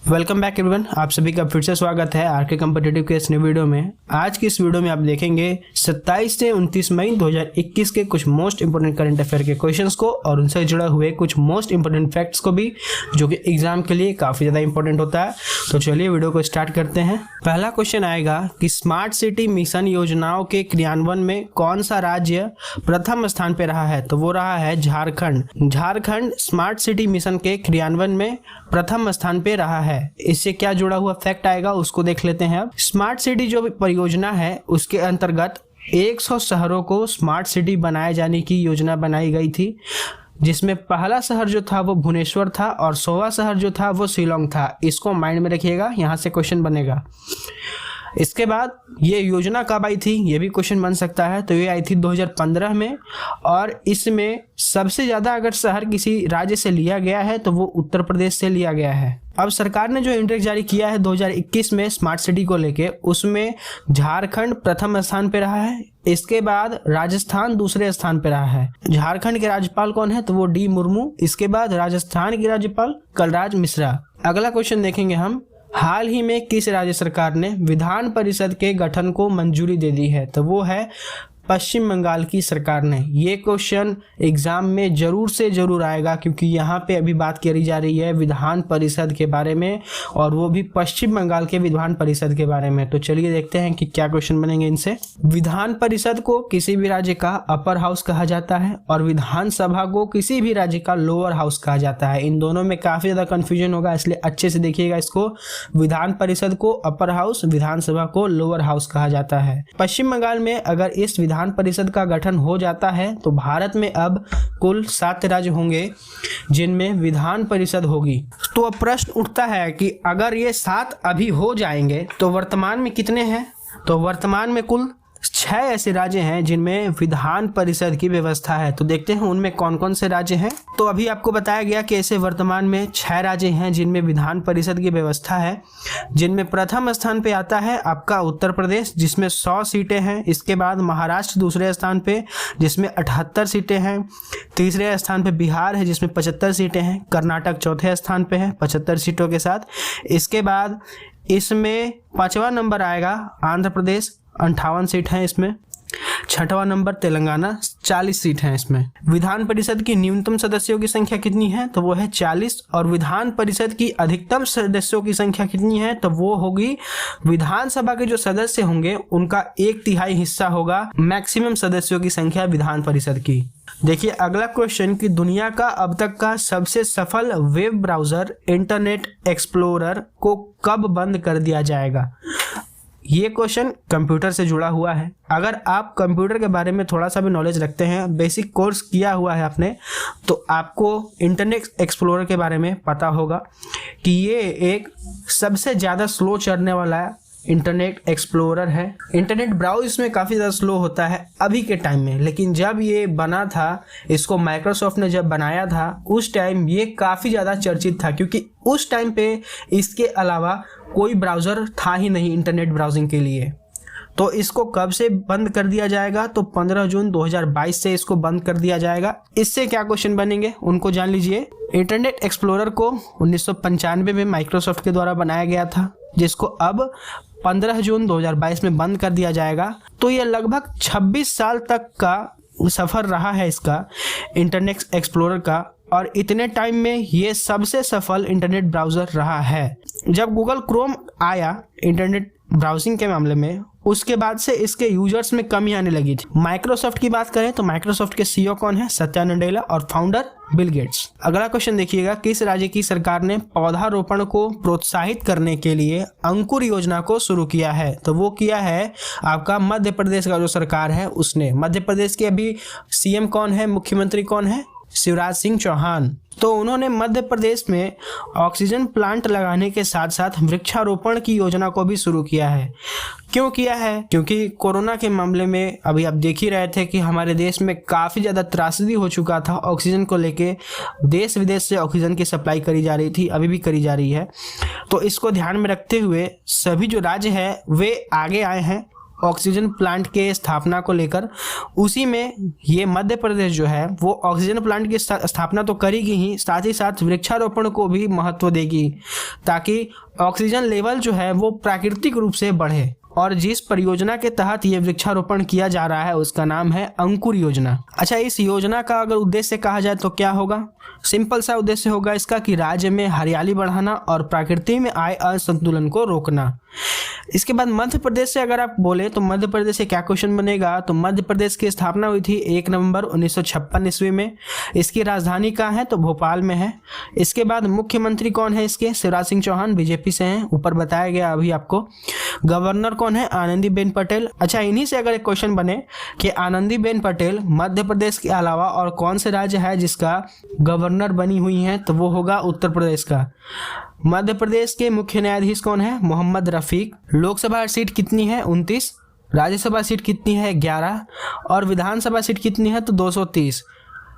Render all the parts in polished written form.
Welcome back everyone, आप सभी का फिर से स्वागत है आरके कॉम्पिटिटिव के इस नए वीडियो में। आज की इस वीडियो में आप देखेंगे 27 से 29 मई 2021 के कुछ मोस्ट इंपोर्टेंट करंट अफेयर के क्वेश्चंस को और उनसे जुड़े हुए कुछ मोस्ट इंपोर्टेंट फैक्ट्स को भी, जो कि एग्जाम के लिए काफ़ी ज़्यादा इंपॉर्टेंट होता है। तो चलिए वीडियो को स्टार्ट करते हैं। पहला क्वेश्चन आएगा कि स्मार्ट सिटी मिशन योजनाओं के क्रियान्वयन में कौन सा राज्य प्रथम स्थान पर रहा है? तो वो रहा है Jharkhand. Jharkhand smart city mission के क्रियान्वयन में प्रथम स्थान पे रहा है। इससे क्या जुड़ा हुआ फैक्ट आएगा उसको देख लेते हैं। अब स्मार्ट सिटी जो परियोजना है उसके अंतर्गत 100 शहरों को स्मार्ट सिटी बनाए जाने की योजना बनाई गई थी, जिसमें पहला शहर जो था वो भुवनेश्वर था और 100वां शहर जो था वो शिलोंग था। इसको माइंड में रखिएगा, यहाँ से क्वेश्चन बनेगा। इसके बाद ये योजना कब आई थी ये भी क्वेश्चन बन सकता है। तो ये आई थी 2015 में और इसमें सबसे ज़्यादा अगर शहर किसी राज्य से लिया गया है तो वो उत्तर प्रदेश से लिया गया है। अब सरकार ने जो इंडेक्स जारी किया है 2021 में स्मार्ट सिटी को लेके, उसमें झारखंड प्रथम स्थान पे रहा है। इसके बाद राजस्थान दूसरे स्थान पे रहा है। झारखंड के राज्यपाल कौन है? तो वो डी मुर्मू। इसके बाद राजस्थान के राज्यपाल कलराज मिश्रा। अगला क्वेश्चन देखेंगे हम, हाल ही में किस राज्य सरकार ने विधान परिषद के गठन को मंजूरी दे दी है? तो वो है पश्चिम बंगाल की सरकार ने। ये क्वेश्चन एग्जाम में जरूर से जरूर आएगा, क्योंकि यहाँ पे अभी बात करी जा रही है विधान परिषद के बारे में, और वो भी पश्चिम बंगाल के विधान परिषद के बारे में। तो चलिए देखते हैं कि क्या क्वेश्चन बनेंगे इनसे। विधान परिषद को किसी भी राज्य का अपर हाउस कहा जाता है और विधानसभा को किसी भी राज्य का लोअर हाउस कहा जाता है। इन दोनों में काफी ज्यादा कंफ्यूजन होगा, इसलिए अच्छे से देखिएगा इसको। विधान परिषद को अपर हाउस, विधानसभा को लोअर हाउस कहा जाता है। पश्चिम बंगाल में अगर इस विधान परिषद का गठन हो जाता है तो भारत में अब कुल 7 राज्य होंगे जिनमें विधान परिषद होगी। तो अब प्रश्न उठता है कि अगर ये 7 अभी हो जाएंगे तो वर्तमान में कितने हैं? तो वर्तमान में कुल 6 ऐसे राज्य हैं जिनमें विधान परिषद की व्यवस्था है। तो देखते हैं उनमें कौन कौन से राज्य हैं। तो अभी आपको बताया गया कि ऐसे वर्तमान में 6 राज्य हैं जिनमें विधान परिषद की व्यवस्था है, जिनमें प्रथम स्थान पे आता है आपका उत्तर प्रदेश जिसमें 100 सीटें हैं। इसके बाद महाराष्ट्र दूसरे स्थान पे जिसमें 78 सीटें हैं। तीसरे स्थान पे बिहार है जिसमें 75 सीटें हैं। कर्नाटक चौथे स्थान पे है 75 सीटों के साथ। इसके बाद इसमें 5वां नंबर आएगा आंध्र प्रदेश, 58 सीट हैं इसमें। 6वां नंबर तेलंगाना, 40 सीट हैं इसमें। विधान परिषद की न्यूनतम सदस्यों की संख्या कितनी है? तो वो है 40। और विधान परिषद की अधिकतम सदस्यों की संख्या कितनी है? तो वो होगी, विधानसभा के जो सदस्य होंगे उनका 1/3 हिस्सा होगा मैक्सिमम सदस्यों की संख्या विधान परिषद की। देखिए अगला क्वेश्चन कि दुनिया का अब तक का सबसे सफल वेब ब्राउजर इंटरनेट एक्सप्लोरर को कब बंद कर दिया जाएगा? ये क्वेश्चन कंप्यूटर से जुड़ा हुआ है। अगर आप कंप्यूटर के बारे में थोड़ा सा भी नॉलेज रखते हैं, बेसिक कोर्स किया हुआ है आपने, तो आपको इंटरनेट एक्सप्लोरर के बारे में पता होगा कि ये एक सबसे ज़्यादा स्लो चलने वाला इंटरनेट एक्सप्लोरर है। इंटरनेट ब्राउज इसमें काफ़ी ज़्यादा स्लो होता है अभी के टाइम में, लेकिन जब ये बना था, इसको माइक्रोसॉफ्ट ने जब बनाया था, उस टाइम ये काफ़ी ज़्यादा चर्चित था, क्योंकि उस टाइम पे इसके अलावा कोई ब्राउज़र था ही नहीं इंटरनेट ब्राउजिंग के लिए। तो इसको कब से बंद कर दिया जाएगा? तो 15 जून 2022 से इसको बंद कर दिया जाएगा। इससे क्या क्वेश्चन बनेंगे उनको जान लीजिए। इंटरनेट एक्सप्लोरर को 1995 में माइक्रोसॉफ्ट के द्वारा बनाया गया था, जिसको अब 15 जून 2022 में बंद कर दिया जाएगा। तो यह लगभग 26 साल तक का सफ़र रहा है इसका, इंटरनेट एक्सप्लोरर का, और इतने टाइम में ये सबसे सफल इंटरनेट ब्राउज़र रहा है। जब गूगल क्रोम आया इंटरनेट ब्राउजिंग के मामले में, उसके बाद से इसके यूजर्स में कमी आने लगी थी। माइक्रोसॉफ्ट की बात करें तो माइक्रोसॉफ्ट के सीईओ कौन है? सत्या नडेला। और फाउंडर बिल गेट्स। अगला क्वेश्चन देखिएगा, किस राज्य की सरकार ने पौधारोपण को प्रोत्साहित करने के लिए अंकुर योजना को शुरू किया है? तो वो किया है आपका मध्य प्रदेश का जो सरकार है उसने। मध्य प्रदेश के अभी सीएम कौन है, मुख्यमंत्री कौन है? शिवराज सिंह चौहान। तो उन्होंने मध्य प्रदेश में ऑक्सीजन प्लांट लगाने के साथ साथ वृक्षारोपण की योजना को भी शुरू किया है। क्यों किया है? क्योंकि कोरोना के मामले में अभी आप देख ही रहे थे कि हमारे देश में काफ़ी ज़्यादा त्रासदी हो चुका था ऑक्सीजन को लेके। देश विदेश से ऑक्सीजन की सप्लाई करी जा रही थी, अभी भी करी जा रही है। तो इसको ध्यान में रखते हुए सभी जो राज्य है वे आगे आए हैं ऑक्सीजन प्लांट के स्थापना को लेकर, उसी में ये मध्य प्रदेश जो है वो ऑक्सीजन प्लांट की स्थापना तो करेगी ही, साथ ही साथ वृक्षारोपण को भी महत्व देगी ताकि ऑक्सीजन लेवल जो है वो प्राकृतिक रूप से बढ़े। और जिस परियोजना के तहत ये वृक्षारोपण किया जा रहा है उसका नाम है अंकुर योजना। अच्छा, इस योजना का अगर उद्देश्य कहा जाए तो क्या होगा? सिंपल सा उद्देश्य होगा इसका कि राज्य में हरियाली बढ़ाना और प्रकृति में आए असंतुलन को रोकना। इसके बाद मध्य प्रदेश से अगर आप बोले तो मध्य प्रदेश से क्या क्वेश्चन बनेगा? तो मध्य प्रदेश की स्थापना हुई थी 1 नवंबर 1956 ईस्वी में। इसकी राजधानी कहाँ है? तो भोपाल में है। इसके बाद मुख्यमंत्री कौन है इसके? शिवराज सिंह चौहान बीजेपी से हैं, ऊपर बताया गया अभी आपको। गवर्नर कौन है? आनंदीबेन पटेल। अच्छा, इन्हीं से अगर एक क्वेश्चन बने कि आनंदीबेन पटेल मध्य प्रदेश के अलावा और कौन से राज्य है जिसका गवर्नर बनी हुई हैं, तो वो होगा उत्तर प्रदेश का। मध्य प्रदेश के मुख्य न्यायाधीश कौन है? मोहम्मद रफीक। लोकसभा सीट कितनी है? 29। राज्यसभा सीट कितनी है? 11। और विधानसभा सीट कितनी है? तो 230।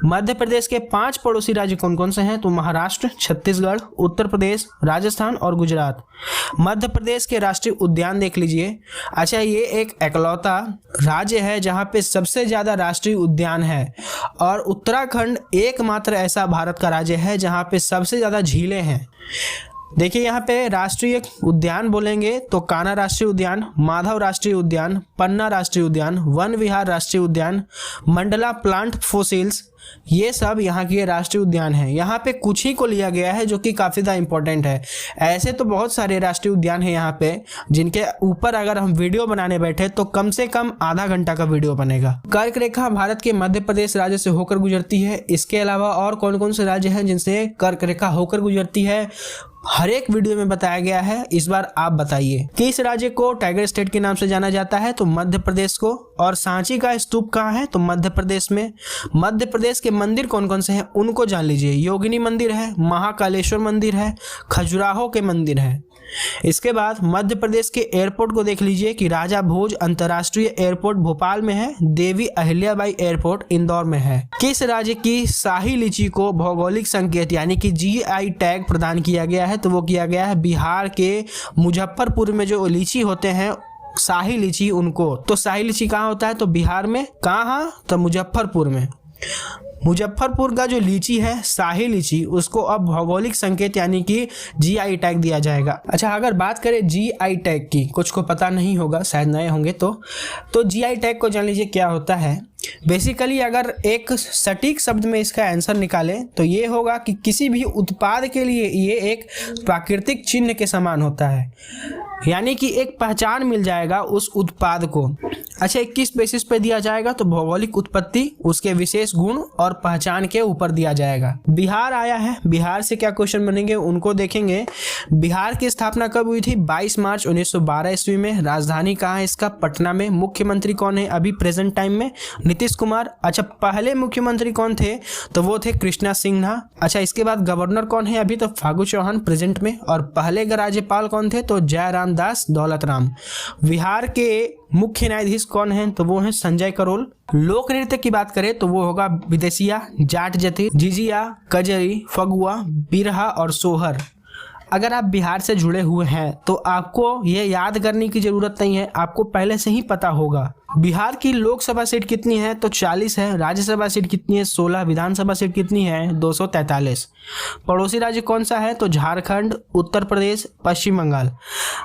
मध्य प्रदेश के 5 पड़ोसी राज्य कौन कौन से हैं? तो महाराष्ट्र, छत्तीसगढ़, उत्तर प्रदेश, राजस्थान और गुजरात। मध्य प्रदेश के राष्ट्रीय उद्यान देख लीजिए। अच्छा, ये एक एकलौता राज्य है जहाँ पे सबसे ज़्यादा राष्ट्रीय उद्यान है, और उत्तराखंड एकमात्र ऐसा भारत का राज्य है जहाँ पे सबसे ज़्यादा झीलें हैं। देखिए यहाँ पे राष्ट्रीय उद्यान बोलेंगे तो कान्हा राष्ट्रीय उद्यान, माधव राष्ट्रीय उद्यान, पन्ना राष्ट्रीय उद्यान, वन विहार राष्ट्रीय उद्यान, मंडला प्लांट फोसिल्स, ये सब यहाँ के राष्ट्रीय उद्यान हैं। यहाँ पे कुछ ही को लिया गया है जो कि काफ़ी ज़्यादा इंपॉर्टेंट है। ऐसे तो बहुत सारे राष्ट्रीय उद्यान हैं यहाँ पे जिनके ऊपर अगर हम वीडियो बनाने बैठे तो कम से कम आधा घंटा का वीडियो बनेगा। कर्क रेखा भारत के मध्य प्रदेश राज्य से होकर गुजरती है। इसके अलावा और कौन कौन से राज्य हैं जिनसे कर्क रेखा होकर गुजरती है, हर एक वीडियो में बताया गया है। इस बार आप बताइए किस राज्य को टाइगर स्टेट के नाम से जाना जाता है? तो मध्य प्रदेश को। और सांची का स्तूप कहाँ है? तो मध्य प्रदेश में। मध्य प्रदेश के मंदिर कौन कौन से हैं उनको जान लीजिए। योगिनी मंदिर है, महाकालेश्वर मंदिर है, खजुराहो के मंदिर है। इसके बाद मध्य प्रदेश के एयरपोर्ट को देख लीजिए कि राजा भोज अंतर्राष्ट्रीय एयरपोर्ट भोपाल में है, देवी अहिल्याबाई एयरपोर्ट इंदौर में है। किस राज्य की शाही लीची को भौगोलिक संकेत यानी कि GI टैग प्रदान किया गया है? तो वो किया गया है बिहार के मुजफ्फरपुर में जो लीची होते हैं शाही लीची, उनको। तो शाही लीची कहाँ होता है? तो बिहार में। कहाँ? तो मुजफ्फरपुर में। मुजफ्फरपुर का जो लीची है शाही लीची, उसको अब भौगोलिक संकेत यानी कि GI टैग दिया जाएगा। अच्छा, अगर बात करें GI टैग की, कुछ को पता नहीं होगा, शायद नए होंगे तो GI टैग को जान लीजिए क्या होता है। बेसिकली अगर एक सटीक शब्द में इसका आंसर निकालें तो ये होगा कि किसी भी उत्पाद के लिए ये एक प्राकृतिक चिन्ह के समान होता है, यानी कि एक पहचान मिल जाएगा उस उत्पाद को। अच्छा, किस बेसिस पे दिया जाएगा? तो भौगोलिक उत्पत्ति, उसके विशेष गुण और पहचान के ऊपर दिया जाएगा। बिहार आया है, बिहार से क्या क्वेश्चन बनेंगे उनको देखेंगे। बिहार की स्थापना कब हुई थी? 22 मार्च 1912 ईस्वी में। राजधानी कहाँ है इसका? पटना में। मुख्यमंत्री कौन है अभी प्रेजेंट टाइम में? नीतीश कुमार। अच्छा, पहले मुख्यमंत्री कौन थे? तो वो थे कृष्णा सिन्हा। अच्छा, इसके बाद गवर्नर कौन है अभी? तो फागू चौहान प्रेजेंट में। और पहले राज्यपाल कौन थे? तो जयराम दास दौलत राम। बिहार के मुख्य न्यायाधीश कौन हैं? तो वो हैं संजय करोल। लोक नृत्य की बात करें तो वो होगा विदेशिया, जाट जति, झिझिया, कजरी, फगुआ, बिरहा और सोहर। अगर आप बिहार से जुड़े हुए हैं तो आपको ये याद करने की जरूरत नहीं है, आपको पहले से ही पता होगा। बिहार की लोकसभा सीट कितनी है? तो 40 है। राज्यसभा सीट कितनी है? 16। विधानसभा सीट कितनी है? 243। पड़ोसी राज्य कौन सा है? तो झारखंड, उत्तर प्रदेश, पश्चिम बंगाल।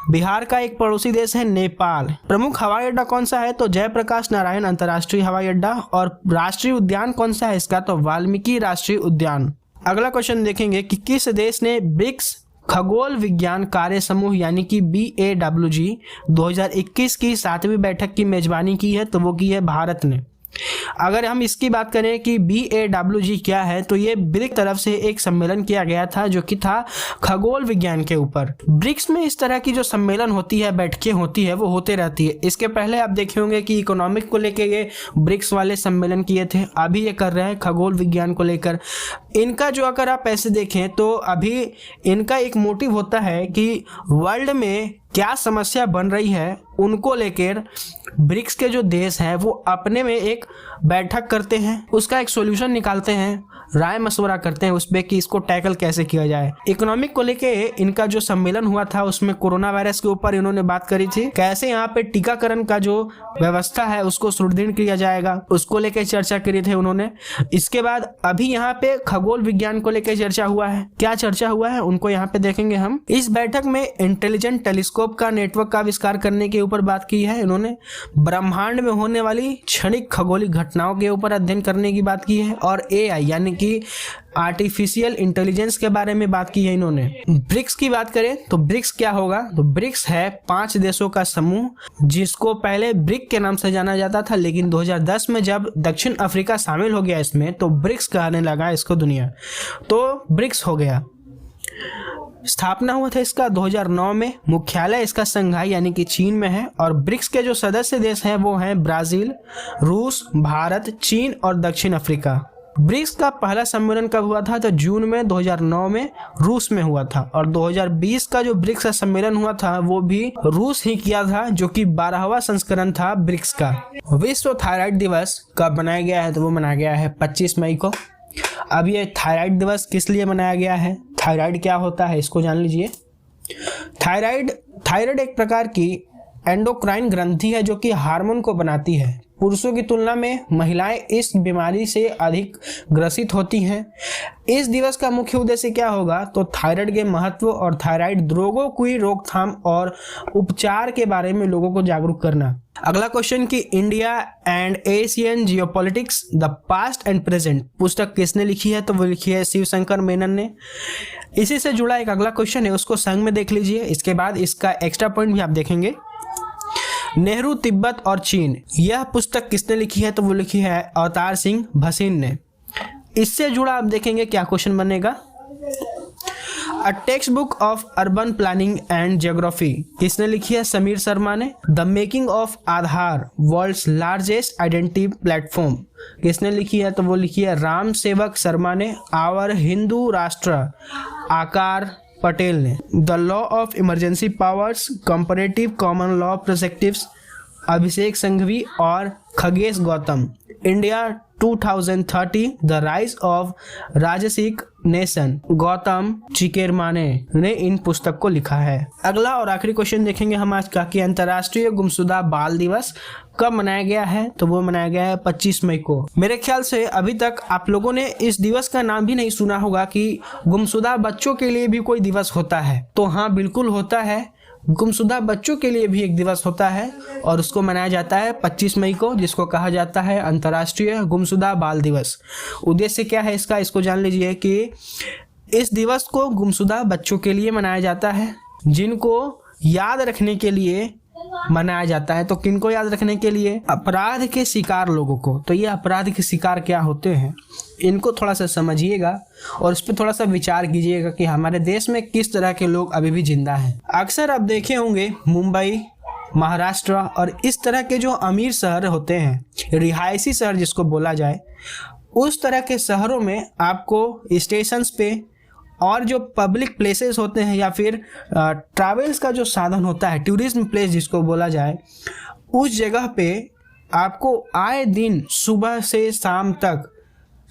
बिहार का एक पड़ोसी देश है नेपाल। प्रमुख हवाई अड्डा कौन सा है? तो जयप्रकाश नारायण अंतर्राष्ट्रीय हवाई अड्डा। और राष्ट्रीय उद्यान कौन सा है इसका? तो वाल्मीकि राष्ट्रीय उद्यान। अगला क्वेश्चन देखेंगे कि किस देश ने ब्रिक्स खगोल विज्ञान कार्य समूह यानी कि BAWG 2021 की 7वीं बैठक की मेजबानी की है? तो वो की है भारत ने। अगर हम इसकी बात करें कि BAWG क्या है, तो ये ब्रिक्स तरफ से एक सम्मेलन किया गया था जो कि था खगोल विज्ञान के ऊपर। ब्रिक्स में इस तरह की जो सम्मेलन होती है, बैठकें होती है, वो होते रहती है। इसके पहले आप देखे होंगे कि इकोनॉमिक को लेके ये ब्रिक्स वाले सम्मेलन किए थे, अभी ये कर रहे हैं खगोल विज्ञान को लेकर। इनका जो अगर आप ऐसे देखें तो अभी इनका एक मोटिव होता है कि वर्ल्ड में क्या समस्या बन रही है उनको लेकर ब्रिक्स के जो देश हैं वो अपने में एक बैठक करते हैं, उसका एक सॉल्यूशन निकालते हैं, राय मशवरा करते हैं उस पे कि इसको टैकल कैसे किया जाए। इकोनॉमिक को लेके इनका जो सम्मेलन हुआ था उसमें कोरोना वायरस के ऊपर इन्होंने बात करी थी, कैसे यहाँ पे टीकाकरण का जो व्यवस्था है उसको सुदृढ़ किया जाएगा, उसको लेकर चर्चा करी थी उन्होंने। इसके बाद अभी यहाँ पे खगोल विज्ञान को लेकर चर्चा हुआ है। क्या चर्चा हुआ है उनको यहाँ पे देखेंगे हम। इस बैठक में इंटेलिजेंट टेलीस्कोप का नेटवर्क का आविष्कार करने के ऊपर बात की है इन्होंने, ब्रह्मांड में होने वाली क्षणिक खगोलिक घटनाओं के ऊपर अध्ययन करने की बात की है, और AI यानी कि आर्टिफिशियल इंटेलिजेंस के बारे में बात की है इन्होंने। ब्रिक्स की बात करें तो ब्रिक्स क्या होगा, तो ब्रिक्स है 5 देशों का समूह जिसको पहले ब्रिक के नाम से जाना जाता था, लेकिन 2010 में जब दक्षिण अफ्रीका शामिल हो गया इसमें तो ब्रिक्स कहने लगा इसको दुनिया, तो ब्रिक्स हो गया। स्थापना हुआ था इसका 2009 में, मुख्यालय इसका संघाई यानी कि चीन में है, और ब्रिक्स के जो सदस्य देश हैं वो हैं ब्राजील, रूस, भारत, चीन और दक्षिण अफ्रीका। ब्रिक्स का पहला सम्मेलन कब हुआ था, तो जून में 2009 में रूस में हुआ था, और 2020 का जो ब्रिक्स का सम्मेलन हुआ था वो भी रूस ही किया था, जो कि 12वां संस्करण था ब्रिक्स का। विश्व थायराइड दिवस कब मनाया गया है, तो वो मनाया गया है 25 मई को। अब ये थायराइड दिवस किस लिए मनाया गया है, थायराइड क्या होता है इसको जान लीजिए। थायराइड एक प्रकार की एंडोक्राइन ग्रंथि है जो कि हार्मोन को बनाती है। पुरुषों की तुलना में महिलाएं इस बीमारी से अधिक ग्रसित होती हैं। इस दिवस का मुख्य उद्देश्य क्या होगा, तो थायराइड के महत्व और थायराइड रोगों की रोकथाम और उपचार के बारे में लोगों को जागरूक करना। अगला क्वेश्चन कि India and Asian geopolitics the past and present पुस्तक किसने लिखी है, तो वो लिखी है शिवशंकर मेनन ने। इसी से जुड़ा एक अगला क्वेश्चन है उसको संग में देख लीजिए, इसके बाद इसका एक्स्ट्रा पॉइंट भी आप देखेंगे। नेहरू, तिब्बत और चीन, यह पुस्तक किसने लिखी है, तो वो लिखी है अवतार सिंह भसीन ने। इससे जुड़ा आप देखेंगे क्या क्वेश्चन बनेगा। A text book of urban planning and geography किसने लिखी है, समीर शर्मा ने। The making of Aadhaar world's largest identity platform किसने लिखी है, तो वो लिखी है राम सेवक शर्मा ने। आवर हिंदू राष्ट्र आकार पटेल ने। The law of emergency powers comparative common law perspectives Abhishek Sanghvi और Khagesh Gautam. India 2030 the rise of Rajasik nation Gautam Chikermane ने इन पुस्तक को लिखा है। अगला और आखिरी क्वेश्चन देखेंगे हम आज का कि अंतर्राष्ट्रीय गुमशुदा बाल दिवस कब मनाया गया है, तो वो मनाया गया है 25 मई को। मेरे ख्याल से अभी तक आप लोगों ने इस दिवस का नाम भी नहीं सुना होगा कि गुमशुदा बच्चों के लिए भी कोई दिवस होता है। तो हाँ, बिल्कुल होता है, गुमशुदा बच्चों के लिए भी एक दिवस होता है और उसको मनाया जाता है 25 मई को, जिसको कहा जाता है अंतर्राष्ट्रीय गुमशुदा बाल दिवस। उद्देश्य क्या है इसका, इसको जान लीजिए कि इस दिवस को गुमशुदा बच्चों के लिए मनाया जाता है, जिनको याद रखने के लिए मनाया जाता है। तो किनको याद रखने के लिए, अपराध के शिकार लोगों को। तो ये अपराध के शिकार क्या होते हैं इनको थोड़ा सा समझिएगा और इस पर थोड़ा सा विचार कीजिएगा कि हमारे देश में किस तरह के लोग अभी भी जिंदा हैं। अक्सर आप देखे होंगे मुंबई, महाराष्ट्र और इस तरह के जो अमीर शहर होते हैं, रिहायशी शहर जिसको बोला जाए, उस तरह के शहरों में आपको स्टेशंस पे और जो पब्लिक प्लेसेस होते हैं या फिर ट्रैवल्स का जो साधन होता है, टूरिज्म प्लेस जिसको बोला जाए, उस जगह पे आपको आए दिन सुबह से शाम तक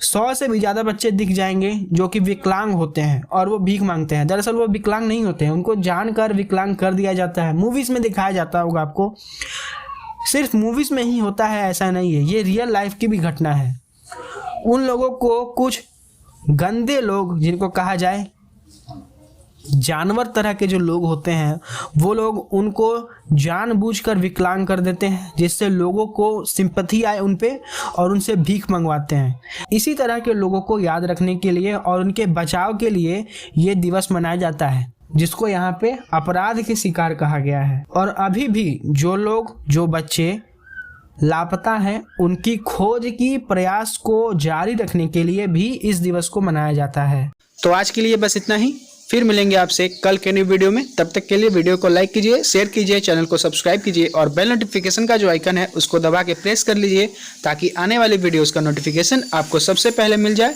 100 से भी ज़्यादा बच्चे दिख जाएंगे जो कि विकलांग होते हैं और वो भीख मांगते हैं। दरअसल वो विकलांग नहीं होते हैं, उनको जानकर विकलांग कर दिया जाता है। मूवीज़ में दिखाया जाता होगा आपको, सिर्फ मूवीज़ में ही होता है ऐसा नहीं है, ये रियल लाइफ की भी घटना है। उन लोगों को कुछ गंदे लोग, जिनको कहा जाए जानवर तरह के जो लोग होते हैं, वो लोग उनको जानबूझकर विकलांग कर देते हैं, जिससे लोगों को सिंपैथी आए उन पे और उनसे भीख मंगवाते हैं। इसी तरह के लोगों को याद रखने के लिए और उनके बचाव के लिए ये दिवस मनाया जाता है, जिसको यहाँ पे अपराध के शिकार कहा गया है। और अभी भी जो लोग, जो बच्चे लापता हैं, उनकी खोज की प्रयास को जारी रखने के लिए भी इस दिवस को मनाया जाता है। तो आज के लिए बस इतना ही, फिर मिलेंगे आपसे कल के न्यू वीडियो में। तब तक के लिए वीडियो को लाइक कीजिए, शेयर कीजिए, चैनल को सब्सक्राइब कीजिए और बेल नोटिफिकेशन का जो आइकन है उसको दबा के प्रेस कर लीजिए, ताकि आने वाली वीडियोस का नोटिफिकेशन आपको सबसे पहले मिल जाए।